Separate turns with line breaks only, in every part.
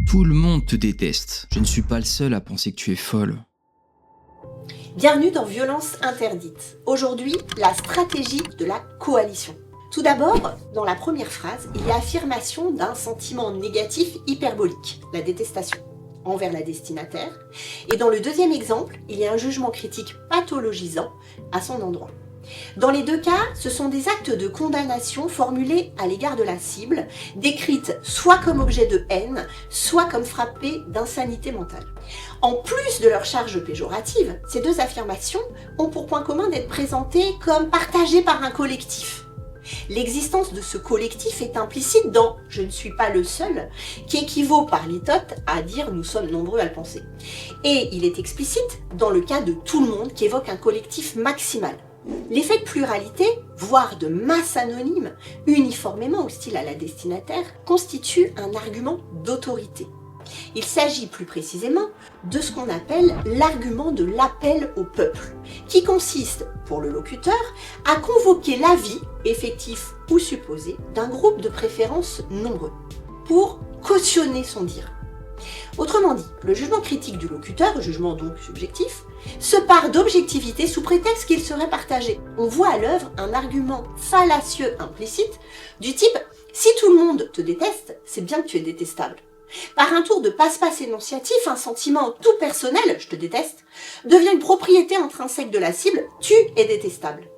Tout le monde te déteste. Je ne suis pas le seul à penser que tu es folle.
Bienvenue dans Violence interdite. Aujourd'hui, la stratégie de la coalition. Tout d'abord, dans la première phrase, il y a affirmation d'un sentiment négatif hyperbolique, la détestation, envers la destinataire. Et dans le deuxième exemple, il y a un jugement critique pathologisant à son endroit. Dans les deux cas, ce sont des actes de condamnation formulés à l'égard de la cible, décrites soit comme objet de haine, soit comme frappée d'insanité mentale. En plus de leur charge péjorative, ces deux affirmations ont pour point commun d'être présentées comme partagées par un collectif. L'existence de ce collectif est implicite dans « je ne suis pas le seul », qui équivaut par litote à dire « nous sommes nombreux à le penser ». Et il est explicite dans le cas de « tout le monde » qui évoque un collectif maximal. L'effet de pluralité, voire de masse anonyme, uniformément hostile à la destinataire, constitue un argument d'autorité. Il s'agit plus précisément de ce qu'on appelle l'argument de l'appel au peuple, qui consiste, pour le locuteur, à convoquer l'avis, effectif ou supposé, d'un groupe de préférence nombreux, pour cautionner son dire. Autrement dit, le jugement critique du locuteur, jugement donc subjectif, se pare d'objectivité sous prétexte qu'il serait partagé. On voit à l'œuvre un argument fallacieux implicite du type « si tout le monde te déteste, c'est bien que tu es détestable ». Par un tour de passe-passe énonciatif, un sentiment tout personnel, je te déteste, devient une propriété intrinsèque de la cible, tu es détestable.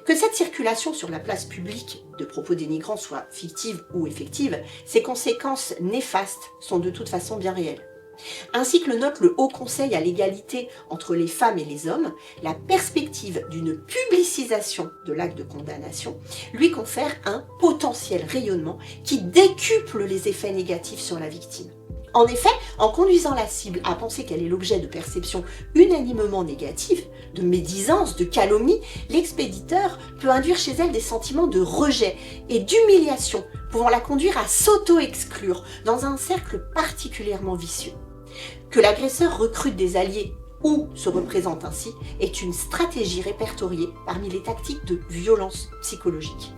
Que cette circulation sur la place publique de propos dénigrants soit fictive ou effective, ses conséquences néfastes sont de toute façon bien réelles. Ainsi que le note le Haut Conseil à l'égalité entre les femmes et les hommes, la perspective d'une publicisation de l'acte de condamnation lui confère un potentiel rayonnement qui décuple les effets négatifs sur la victime. En effet, en conduisant la cible à penser qu'elle est l'objet de perceptions unanimement négatives, de médisance, de calomnie, l'expéditeur peut induire chez elle des sentiments de rejet et d'humiliation, pouvant la conduire à s'auto-exclure dans un cercle particulièrement vicieux. Que l'agresseur recrute des alliés ou se représente ainsi est une stratégie répertoriée parmi les tactiques de violence psychologique.